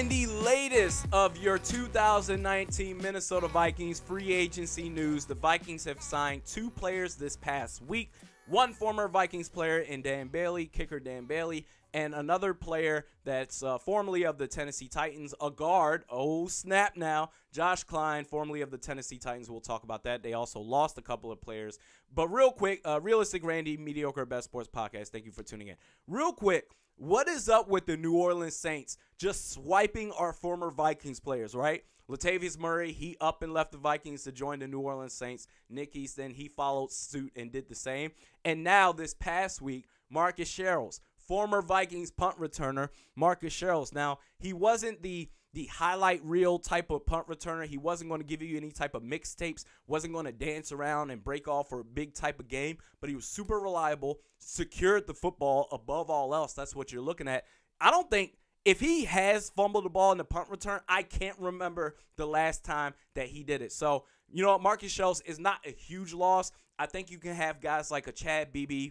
In the latest of your 2019 Minnesota Vikings free agency news, the Vikings have signed 2 players this past week. One former Vikings player in Dan Bailey, kicker Dan Bailey, and another player that's formerly of the Tennessee Titans, a guard, oh snap now, Josh Klein, formerly of the Tennessee Titans. We'll talk about that. They also lost a couple of players. But real quick, Realistic Randy, Mediokr Best Sports Podcast, thank you for tuning in. Real quick, what is up with the New Orleans Saints just swiping our former Vikings players, right? Latavius Murray, he up and left the Vikings to join the New Orleans Saints. Nick Easton, he followed suit and did the same. And now this past week, Marcus Sherels, former Vikings punt returner, Marcus Sherels. Now, he wasn't the highlight reel type of punt returner. He wasn't going to give you any type of mixtapes, wasn't going to dance around and break off for a big type of game, but he was super reliable, secured the football above all else. That's what you're looking at. I don't think, if he has fumbled the ball in the punt return, I can't remember the last time that he did it. So, you know, Marcus Sherels is not a huge loss. I think you can have guys like a Chad Beebe,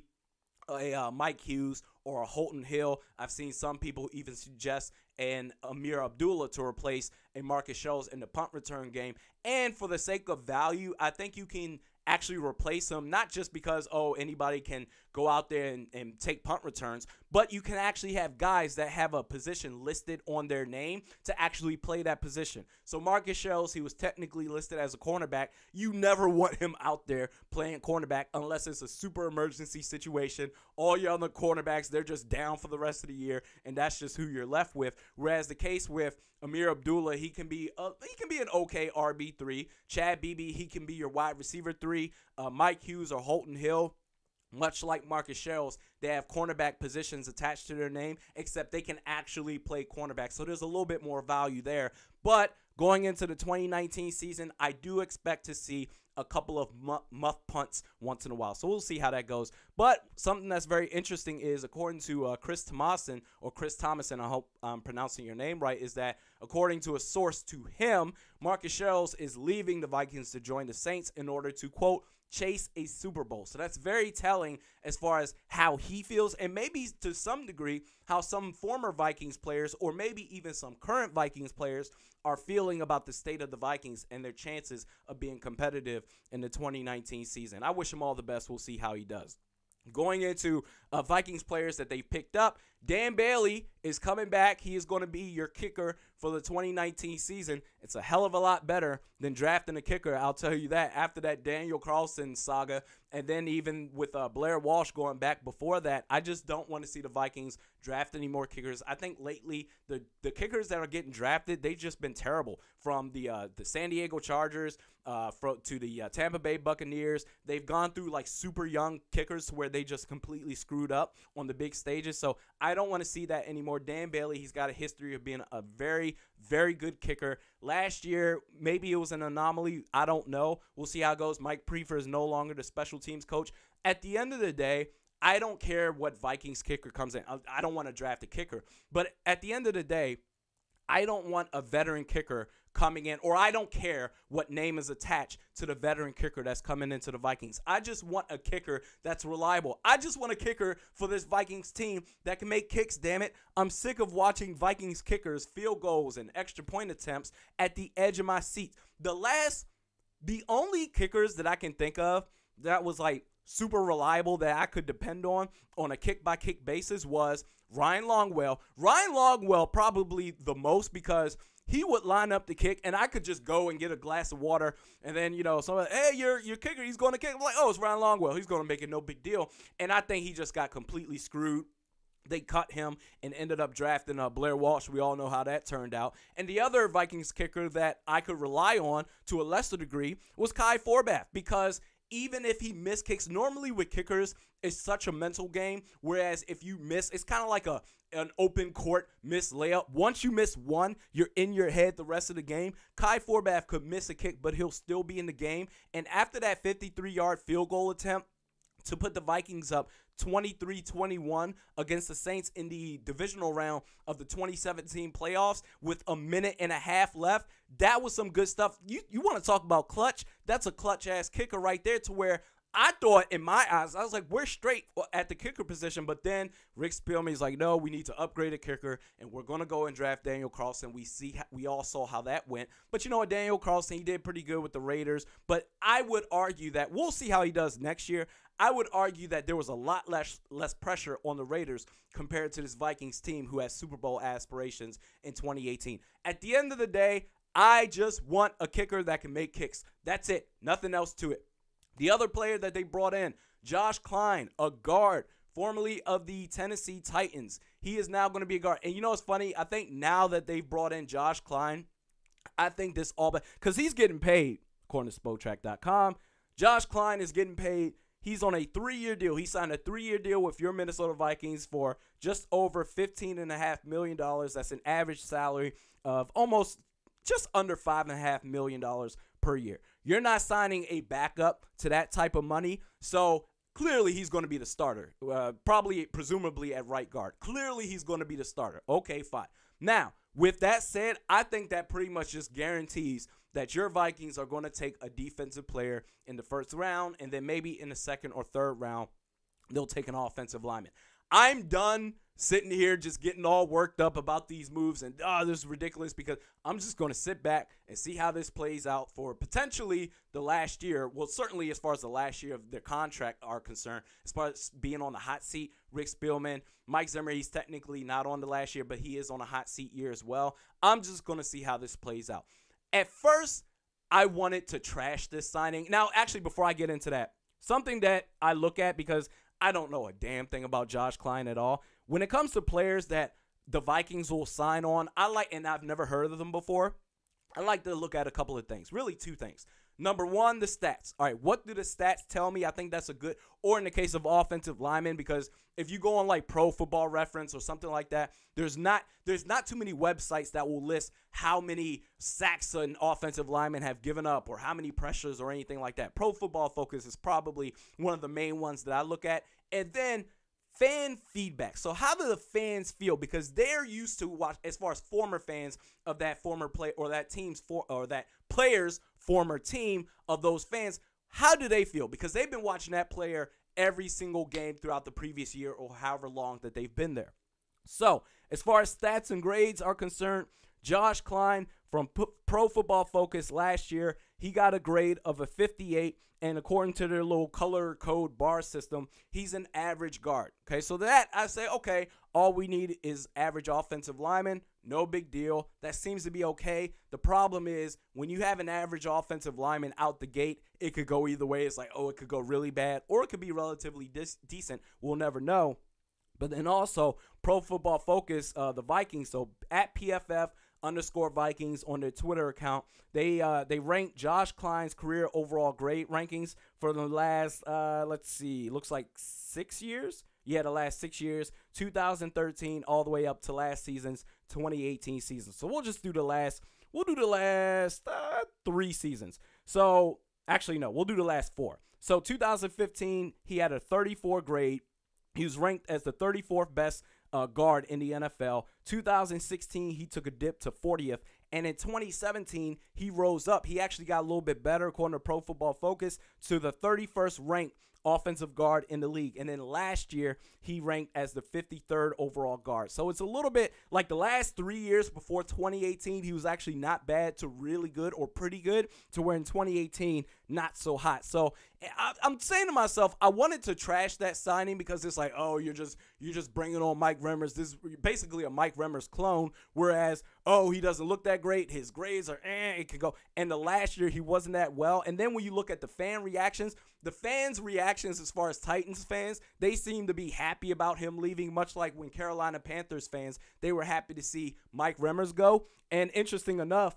a Mike Hughes, or a Holton Hill. I've seen some people even suggest an Amir Abdullah to replace a Marcus Sherels in the punt return game. And for the sake of value, I think you can actually replace him, not just because, oh, anybody can go out there and take punt returns, but you can actually have guys that have a position listed on their name to actually play that position. So Marcus Sherels, he was technically listed as a cornerback. You never want him out there playing cornerback unless it's a super emergency situation. All your other cornerbacks, they're just down for the rest of the year, and that's just who you're left with. Whereas the case with Amir Abdullah, he can be an okay RB3. Chad Beebe, he can be your wide receiver 3. Mike Hughes or Holton Hill, much like Marcus Sherels, they have cornerback positions attached to their name, except they can actually play cornerback. So there's a little bit more value there. But going into the 2019 season, I do expect to see a couple of muff punts once in a while. So we'll see how that goes. But something that's very interesting is, according to Chris Thomason, I hope I'm pronouncing your name right, is that according to a source to him, Marcus Sherels is leaving the Vikings to join the Saints in order to, quote, chase a Super Bowl. So that's very telling as far as how he feels, and maybe to some degree how some former Vikings players, or maybe even some current Vikings players, are feeling about the state of the Vikings and their chances of being competitive in the 2019 season. I wish him all the best. We'll see how he does. Going into Vikings players that they picked up, Dan Bailey is coming back. He is going to be your kicker for the 2019 season. It's a hell of a lot better than drafting a kicker, I'll tell you that. After that Daniel Carlson saga, and then even with Blair Walsh going back before that, I just don't want to see the Vikings draft any more kickers. I think lately the kickers that are getting drafted, they've just been terrible. From the San Diego Chargers to the Tampa Bay Buccaneers, they've gone through like super young kickers where they just completely screwed up on the big stages. So I don't want to see that anymore. Dan Bailey, he's got a history of being a very, very good kicker. Last year, maybe it was an anomaly. I don't know. We'll see how it goes. Mike Prefer is no longer the special teams coach. At the end of the day, I don't care what Vikings kicker comes in. I don't want to draft a kicker. But at the end of the day, I don't want a veteran kicker coming in, or I don't care what name is attached to the veteran kicker that's coming into the Vikings. I just want a kicker that's reliable. I just want a kicker for this Vikings team that can make kicks, damn it. I'm sick of watching Vikings kickers, field goals, and extra point attempts at the edge of my seat. The only kickers that I can think of that was like super reliable that I could depend on a kick-by-kick basis was Ryan Longwell. Ryan Longwell probably the most, because he would line up the kick, and I could just go and get a glass of water, and then, you know, someone, hey, your kicker, he's going to kick. I'm like, oh, it's Ryan Longwell. He's going to make it no big deal. And I think he just got completely screwed. They cut him and ended up drafting Blair Walsh. We all know how that turned out. And the other Vikings kicker that I could rely on to a lesser degree was Kai Forbath, because even if he missed kicks, normally with kickers, it's such a mental game, whereas if you miss, it's kind of like an open court miss layup. Once you miss one, you're in your head the rest of the game. Kai Forbath could miss a kick, but he'll still be in the game. And after that 53-yard field goal attempt to put the Vikings up 23-21 against the Saints in the divisional round of the 2017 playoffs with a minute and a half left, that was some good stuff. You want to talk about clutch? That's a clutch-ass kicker right there, to where I thought in my eyes, I was like, we're straight at the kicker position. But then Rick Spielman is like, no, we need to upgrade a kicker, and we're going to go and draft Daniel Carlson. We all saw how that went. But you know what, Daniel Carlson, he did pretty good with the Raiders. But I would argue that we'll see how he does next year. I would argue that there was a lot less pressure on the Raiders compared to this Vikings team who has Super Bowl aspirations in 2018. At the end of the day, I just want a kicker that can make kicks. That's it. Nothing else to it. The other player that they brought in, Josh Klein, a guard, formerly of the Tennessee Titans. He is now going to be a guard. And you know what's funny? I think now that they've brought in Josh Klein, I think this all because he's getting paid, according to Spotrac.com. Josh Klein is getting paid. He's on a 3-year deal. He signed a 3-year deal with your Minnesota Vikings for just over $15.5 million. That's an average salary of almost just under $5.5 million per year. You're not signing a backup to that type of money, so clearly he's going to be the starter, presumably at right guard. Clearly he's going to be the starter. Okay, fine. Now, with that said, I think that pretty much just guarantees that your Vikings are going to take a defensive player in the first round, and then maybe in the second or third round, they'll take an offensive lineman. I'm done sitting here just getting all worked up about these moves and, this is ridiculous, because I'm just going to sit back and see how this plays out for potentially the last year. Well, certainly as far as the last year of their contract are concerned, as far as being on the hot seat, Rick Spielman, Mike Zimmer, he's technically not on the last year, but he is on a hot seat year as well. I'm just going to see how this plays out. At first, I wanted to trash this signing. Now, actually, before I get into that, something that I look at, because I don't know a damn thing about Josh Klein at all. When it comes to players that the Vikings will sign on, and I've never heard of them before, I like to look at a couple of things, really 2 things. Number one, the stats. All right, what do the stats tell me? I think that's a good, or in the case of offensive linemen, because if you go on like Pro Football Reference or something like that, there's not too many websites that will list how many sacks an offensive lineman have given up or how many pressures or anything like that. Pro Football Focus is probably one of the main ones that I look at. And then fan feedback. So how do the fans feel? Because they're used to watch, as far as former fans of that former play or that team's or that player's former team, of those fans, how do they feel? Because they've been watching that player every single game throughout the previous year or however long that they've been there. So as far as stats and grades are concerned, Josh Klein from Pro Football Focus last year, he got a grade of a 58. And according to their little color code bar system, he's an average guard. Okay, so that I say, okay, all we need is average offensive lineman. No big deal. That seems to be okay. The problem is when you have an average offensive lineman out the gate, it could go either way. It's like, it could go really bad or it could be relatively decent. We'll never know. But then also Pro Football Focus, the Vikings, so at PFF_Vikings on their Twitter account, they ranked Josh Klein's career overall grade rankings for the last, looks like 6 years. Yeah, the last 6 years, 2013 all the way up to last season's 2018 season. So we'll do the last 3 seasons. So actually, no, we'll do the last 4. So 2015, he had a 34 grade. He was ranked as the 34th best guard in the NFL. 2016, he took a dip to 40th. And in 2017, he rose up. He actually got a little bit better, according to Pro Football Focus, to the 31st ranked offensive guard in the league. And then last year, he ranked as the 53rd overall guard. So it's a little bit like the last 3 years before 2018, he was actually not bad to really good or pretty good, to where in 2018, not so hot. So I'm saying to myself, I wanted to trash that signing because it's like, you're just bringing on Mike Remmers. This is basically a Mike Remmers clone, whereas, he doesn't look that great. His grades are, it could go. And the last year, he wasn't that well. And then when you look at the fan reactions, the fans' reactions as far as Titans fans, they seem to be happy about him leaving, much like when Carolina Panthers fans, they were happy to see Mike Remmers go. And interesting enough,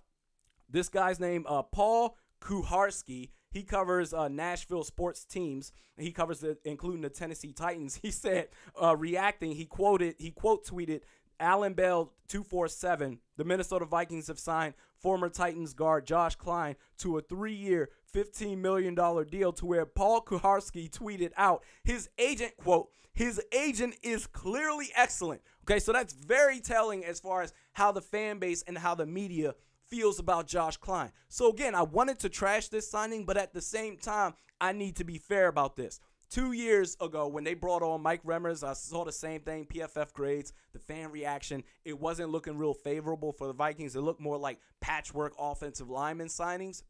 this guy's name, Paul Kuharski, he covers Nashville sports teams. He covers including the Tennessee Titans. He said, reacting, he quote tweeted, Alan Bell 247, the Minnesota Vikings have signed former Titans guard Josh Klein to a 3-year, $15 million deal, to where Paul Kuharski tweeted out his agent, quote, his agent is clearly excellent. Okay, so that's very telling as far as how the fan base and how the media feels about Josh Klein. So again, I wanted to trash this signing, but at the same time, I need to be fair about this. 2 years ago, when they brought on Mike Remmers, I saw the same thing, PFF grades, the fan reaction. It wasn't looking real favorable for the Vikings. It looked more like patchwork offensive lineman signings.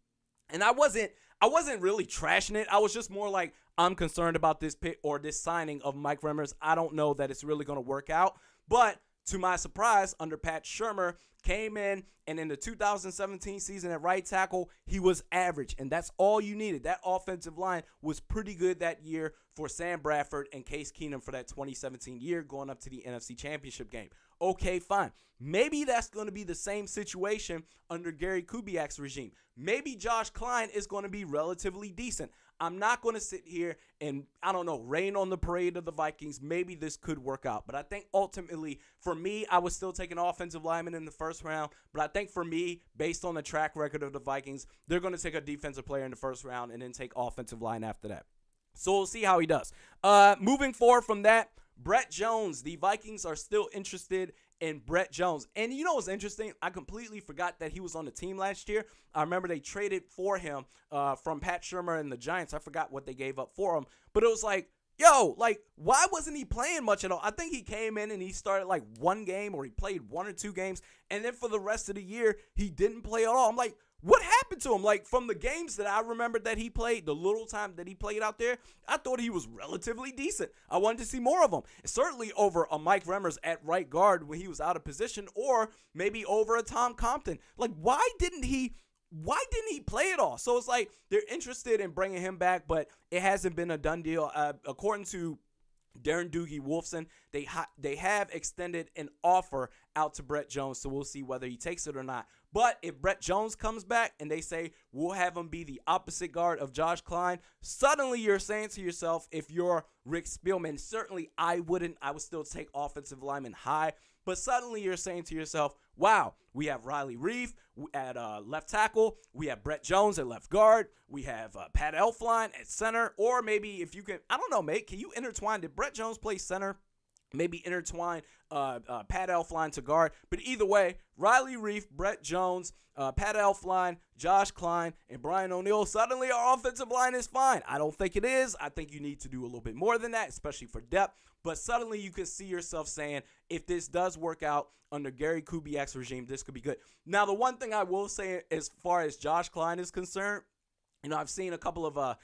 And I wasn't really trashing it. I was just more like, I'm concerned about this pick or this signing of Mike Remmers. I don't know that it's really going to work out. But to my surprise, under Pat Shurmur, came in, and in the 2017 season at right tackle, he was average, and that's all you needed. That offensive line was pretty good that year for Sam Bradford and Case Keenum for that 2017 year going up to the NFC Championship game. Okay, fine. Maybe that's going to be the same situation under Gary Kubiak's regime. Maybe Josh Klein is going to be relatively decent. I'm not going to sit here and, rain on the parade of the Vikings. Maybe this could work out. But I think ultimately, for me, I was still taking offensive lineman in the first round. But I think for me, based on the track record of the Vikings, they're going to take a defensive player in the first round and then take offensive line after that. So we'll see how he does. Moving forward from that, Brett Jones. The Vikings are still interested in Brett Jones. And you know what's interesting? I completely forgot that he was on the team last year. I remember they traded for him from Pat Shurmur and the Giants. I forgot what they gave up for him. But it was like, why wasn't he playing much at all? I think he came in and he started like one game, or he played 1 or 2 games. And then for the rest of the year, he didn't play at all. I'm like, what happened to him? Like, from the games that I remembered that he played, the little time that he played out there, I thought he was relatively decent. I wanted to see more of him. Certainly over a Mike Remmers at right guard when he was out of position, or maybe over a Tom Compton. Like, why didn't he play at all? So it's like they're interested in bringing him back, but it hasn't been a done deal. According to Darren Doogie Wolfson, they have extended an offer out to Brett Jones, so we'll see whether he takes it or not. But if Brett Jones comes back and they say we'll have him be the opposite guard of Josh Klein, suddenly you're saying to yourself, if you're Rick Spielman, certainly I would still take offensive lineman high, but suddenly you're saying to yourself, wow, we have Riley Reef at left tackle, we have Brett Jones at left guard, we have Pat Elflein at center, or maybe if you can, I don't know, mate, can you intertwine? Did Brett Jones play center? Maybe intertwine Pat Elflein to guard. But either way, Riley Reef, Brett Jones, Pat Elflein, Josh Klein, and Brian O'Neill. Suddenly our offensive line is fine. I don't think it is. I think you need to do a little bit more than that, especially for depth. But suddenly you can see yourself saying, if this does work out under Gary Kubiak's regime, this could be good. Now, the one thing I will say as far as Josh Klein is concerned, I've seen a couple of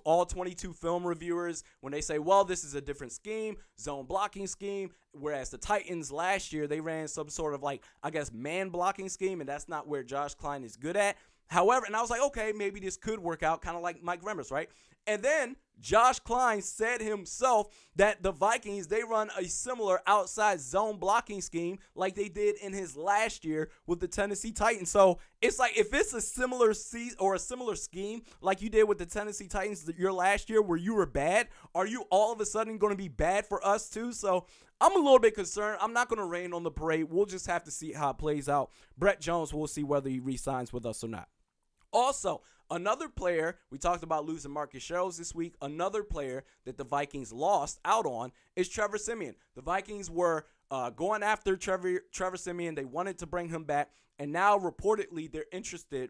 all 22 film reviewers when they say, well, this is a different scheme, zone blocking scheme, whereas the Titans last year, they ran some sort of man blocking scheme, and that's not where Josh Klein is good at. However, and I was like, okay, maybe this could work out, kind of like Mike Remmers, right? And then Josh Klein said himself that the Vikings, they run a similar outside zone blocking scheme like they did in his last year with the Tennessee Titans. So it's like, if it's a similar scheme like you did with the Tennessee Titans your last year where you were bad, are you all of a sudden going to be bad for us too? So I'm a little bit concerned. I'm not going to rain on the parade. We'll just have to see how it plays out. Brett Jones, we'll see whether he re-signs with us or not. Also, another player, we talked about losing Marcus Sherels this week. Another player that the Vikings lost out on is Trevor Siemian. The Vikings were going after Trevor Siemian. They wanted to bring him back, and now reportedly they're interested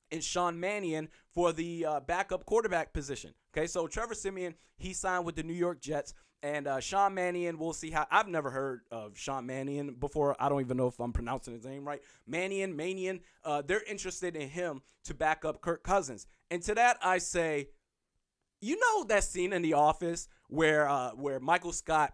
in Sean Mannion for the backup quarterback position. Okay, so Trevor Siemian, he signed with the New York Jets. And Sean Mannion, we'll see how. I've never heard of Sean Mannion before. I don't even know if I'm pronouncing his name right. Mannion. They're interested in him to back up Kirk Cousins. And to that, I say, you know that scene in The Office where Michael Scott,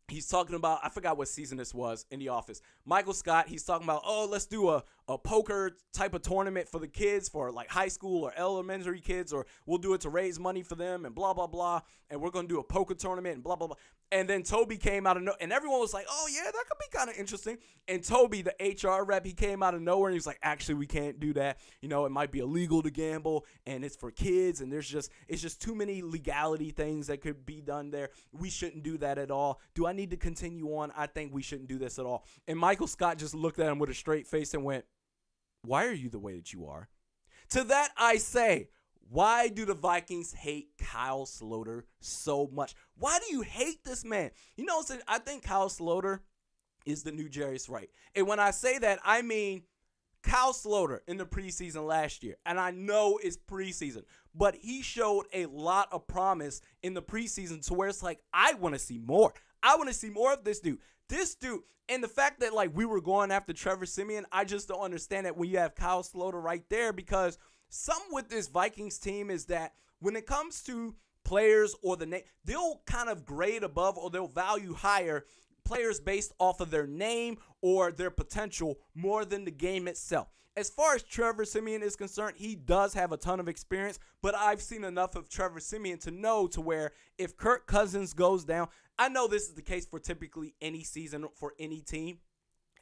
he's talking about, I forgot what season this was in The Office. Michael Scott, he's talking about, let's do a poker type of tournament for the kids, for like high school or elementary kids, or we'll do it to raise money for them and blah, blah, blah. And we're going to do a poker tournament and blah, blah, blah. And then Toby came out of nowhere, and everyone was like, oh, yeah, that could be kind of interesting. And Toby, the HR rep, he came out of nowhere, and he was like, actually, we can't do that. You know, it might be illegal to gamble, and it's for kids, and it's just too many legality things that could be done there. We shouldn't do that at all. Do I need to continue on? I think we shouldn't do this at all. And Michael Scott just looked at him with a straight face and went, why are you the way that you are? To that I say, why do the Vikings hate Kyle Sloter so much? Why do you hate this man? You know, I think Kyle Sloter is the new Jarius Wright. And when I say that, I mean Kyle Sloter in the preseason last year, and I know it's preseason, but he showed a lot of promise in the preseason to where it's like, I want to see more. I want to see more of this dude. This dude, and the fact that like we were going after Trevor Siemian, I just don't understand that when you have Kyle Sloter right there, because something with this Vikings team is that when it comes to players or the name, they'll kind of grade above or they'll value higher players based off of their name or their potential more than the game itself. As far as Trevor Siemian is concerned, he does have a ton of experience, but I've seen enough of Trevor Siemian to know to where if Kirk Cousins goes down, I know this is the case for typically any season for any team.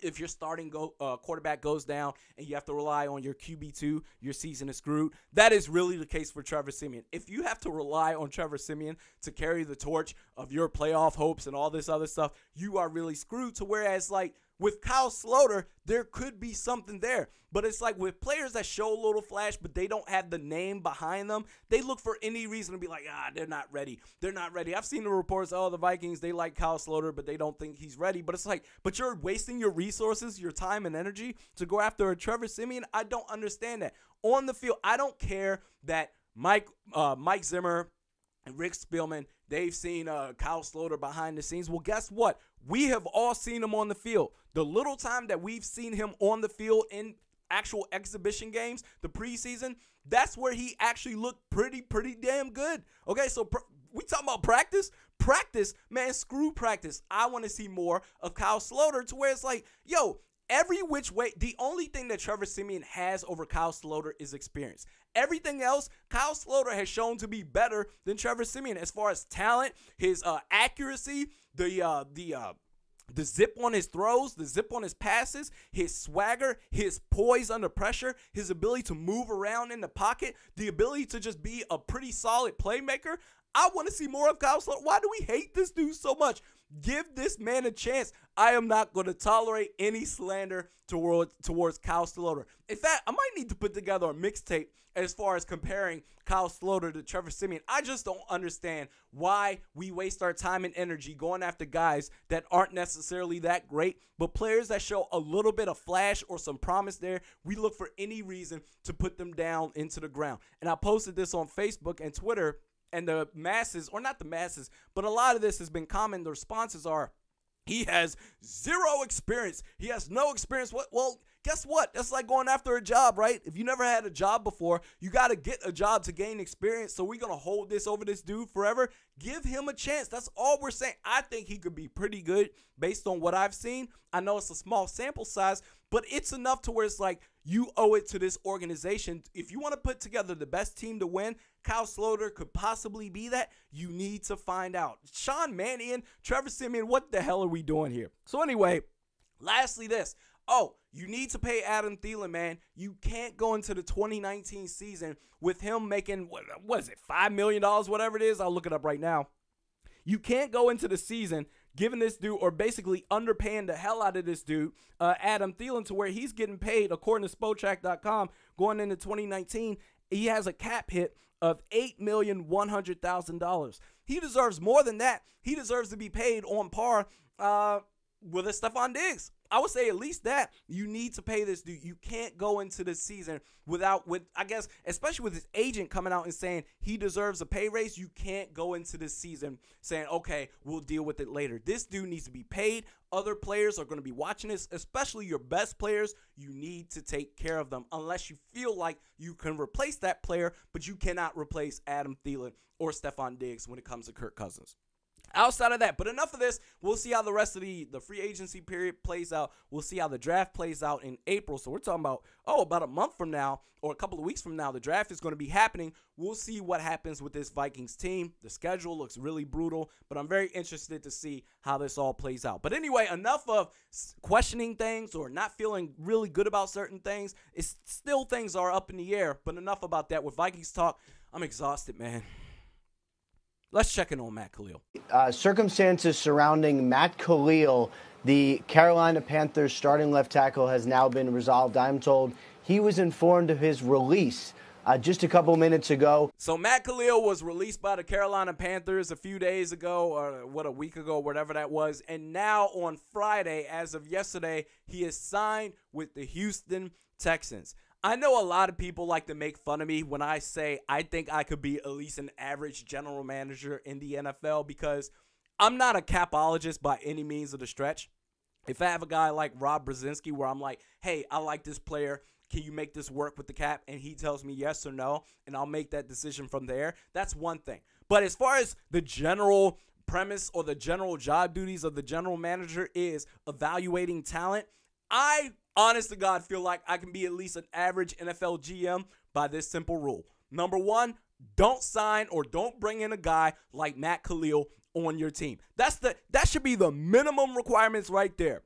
If your starting quarterback goes down and you have to rely on your QB2, your season is screwed. That is really the case for Trevor Siemian. If you have to rely on Trevor Siemian to carry the torch of your playoff hopes and all this other stuff, you are really screwed. To whereas like with Kyle Sloter, there could be something there. But it's like with players that show a little flash, but they don't have the name behind them, they look for any reason to be like, they're not ready. They're not ready. I've seen the reports, the Vikings, they like Kyle Sloter, but they don't think he's ready. But it's like, but you're wasting your resources, your time and energy to go after a Trevor Siemian. I don't understand that. On the field, I don't care that Mike Zimmer and Rick Spielman, they've seen Kyle Sloter behind the scenes. Well, guess what? We have all seen him on the field. The little time that we've seen him on the field in actual exhibition games, the preseason, that's where he actually looked pretty damn good. Okay, so we talking about practice? Practice, man, screw practice. I want to see more of Kyle Sloter to where it's like, yo, every which way, the only thing that Trevor Siemian has over Kyle Sloter is experience. Everything else, Kyle Sloter has shown to be better than Trevor Siemian as far as talent, his accuracy, the zip on his throws, the zip on his passes, his swagger, his poise under pressure, his ability to move around in the pocket, the ability to just be a pretty solid playmaker. I want to see more of Kyle Sloter. Why do we hate this dude so much? Give this man a chance. I am not going to tolerate any slander towards Kyle Sloter. In fact, I might need to put together a mixtape as far as comparing Kyle Sloter to Trevor Siemian. I just don't understand why we waste our time and energy going after guys that aren't necessarily that great, but players that show a little bit of flash or some promise there, we look for any reason to put them down into the ground. And I posted this on Facebook and Twitter, and the masses, or not the masses, but a lot of this has been common. The responses are, he has zero experience. He has no experience. Well, guess what? That's like going after a job, right? If you never had a job before, you got to get a job to gain experience. So we're going to hold this over this dude forever. Give him a chance. That's all we're saying. I think he could be pretty good based on what I've seen. I know it's a small sample size, but it's enough to where it's like you owe it to this organization. If you want to put together the best team to win, Kyle Sloter could possibly be that. You need to find out. Sean Mannion, Trevor Siemian, what the hell are we doing here? So anyway, lastly this. You need to pay Adam Thielen, man. You can't go into the 2019 season with him making, what is it, $5 million, whatever it is. I'll look it up right now. You can't go into the season giving this dude, or basically underpaying the hell out of this dude, Adam Thielen, to where he's getting paid, according to Spotrac.com, going into 2019, he has a cap hit of $8,100,000. He deserves more than that. He deserves to be paid on par with a Stephon Diggs. I would say at least that. You need to pay this dude. You can't go into the season I guess, especially with his agent coming out and saying he deserves a pay raise, you can't go into the season saying, okay, we'll deal with it later. This dude needs to be paid. Other players are going to be watching this, especially your best players. You need to take care of them unless you feel like you can replace that player, but you cannot replace Adam Thielen or Stephon Diggs when it comes to Kirk Cousins. Outside of that, but enough of this. We'll see how the rest of the free agency period plays out. We'll see how the draft plays out in April. So we're talking about, about a month from now or a couple of weeks from now, the draft is going to be happening. We'll see what happens with this Vikings team. The schedule looks really brutal, but I'm very interested to see how this all plays out. But anyway, enough of questioning things or not feeling really good about certain things. It's still things are up in the air, but enough about that. With Vikings talk, I'm exhausted, man. Let's check in on Matt Kalil. Circumstances surrounding Matt Kalil, the Carolina Panthers starting left tackle, has now been resolved. I'm told he was informed of his release just a couple minutes ago. So Matt Kalil was released by the Carolina Panthers a few days ago, or a week ago, whatever that was. And now on Friday, as of yesterday, he is signed with the Houston Texans. I know a lot of people like to make fun of me when I say I think I could be at least an average general manager in the NFL, because I'm not a capologist by any means of the stretch. If I have a guy like Rob Brzezinski where I'm like, hey, I like this player, can you make this work with the cap? And he tells me yes or no, and I'll make that decision from there. That's one thing. But as far as the general premise or the general job duties of the general manager is evaluating talent, I, honest to God, feel like I can be at least an average NFL GM by this simple rule. Number one, don't sign or don't bring in a guy like Matt Kalil on your team. That should be the minimum requirements right there.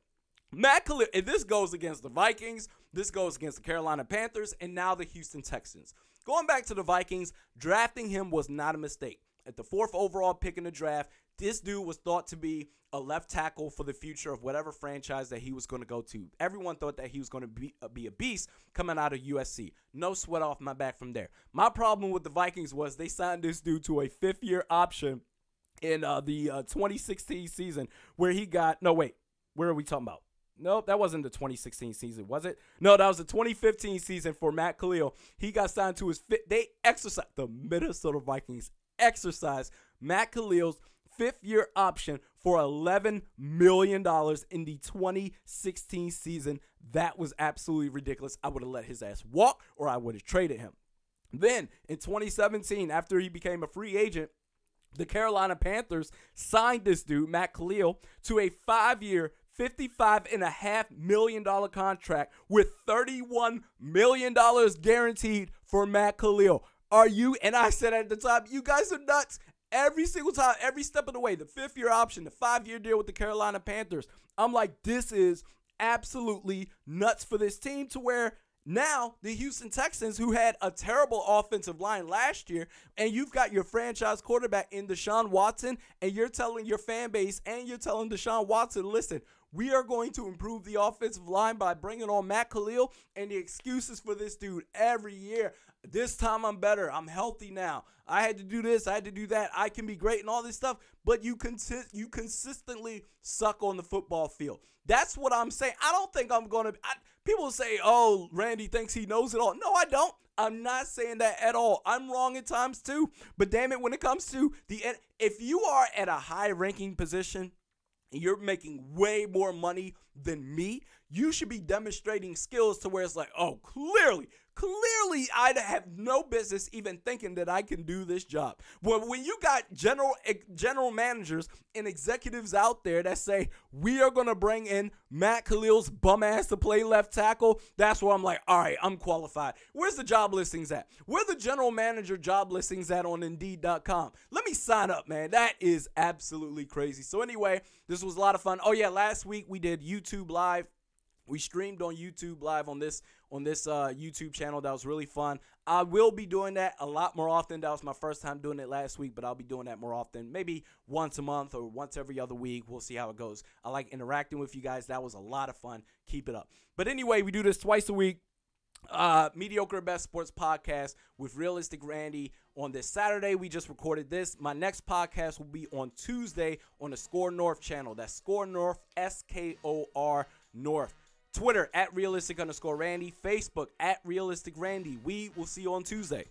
Matt Kalil, and this goes against the Vikings, this goes against the Carolina Panthers, and now the Houston Texans. Going back to the Vikings, drafting him was not a mistake. At the 4th overall pick in the draft, this dude was thought to be a left tackle for the future of whatever franchise that he was going to go to. Everyone thought that he was going to be a beast coming out of USC. No sweat off my back from there. My problem with the Vikings was they signed this dude to a 5th-year option in the 2016 season where he got – no, wait. Where are we talking about? Nope, that wasn't the 2016 season, was it? No, that was the 2015 season for Matt Kalil. He got signed to his – the Minnesota Vikings exercised Matt Kalil's 5th-year option for $11 million in the 2016 season. That was absolutely ridiculous. I would have let his ass walk, or I would have traded him. Then in 2017, after he became a free agent, the Carolina Panthers signed this dude, Matt Kalil, to a 5-year, $55.5 million contract with $31 million guaranteed for Matt Kalil. Are you? And I said at the time, you guys are nuts. Every single time, every step of the way, the 5th-year option, the 5-year deal with the Carolina Panthers. I'm like, this is absolutely nuts for this team, to where now the Houston Texans, who had a terrible offensive line last year, and you've got your franchise quarterback in Deshaun Watson, and you're telling your fan base and you're telling Deshaun Watson, listen, we are going to improve the offensive line by bringing on Matt Kalil, and the excuses for this dude every year. This time I'm better. I'm healthy now. I had to do this. I had to do that. I can be great and all this stuff. But you consistently suck on the football field. That's what I'm saying. I don't think I'm going to – people say, oh, Randy thinks he knows it all. No, I don't. I'm not saying that at all. I'm wrong at times too. But damn it, when it comes to if you are at a high-ranking position and you're making way more money than me, you should be demonstrating skills to where it's like, oh, clearly, I'd have no business even thinking that I can do this job. But when you got general managers and executives out there that say, we are going to bring in Matt Kalil's bum ass to play left tackle, that's where I'm like, all right, I'm qualified. Where's the job listings at? Where the general manager job listings at on Indeed.com? Let me sign up, man. That is absolutely crazy. So anyway, this was a lot of fun. Oh, yeah, last week we did YouTube Live. We streamed on YouTube Live on this YouTube channel. That was really fun. I will be doing that a lot more often. That was my first time doing it last week, but I'll be doing that more often. Maybe once a month or once every other week. We'll see how it goes. I like interacting with you guys. That was a lot of fun. Keep it up. But anyway, we do this twice a week. Mediokr Best Sports Podcast with Realistic Randy. On this Saturday, we just recorded this. My next podcast will be on Tuesday on the Score North channel. That's Score North, SKOR North. Twitter at @realistic_Randy. Facebook at @realistic Randy. We will see you on Tuesday.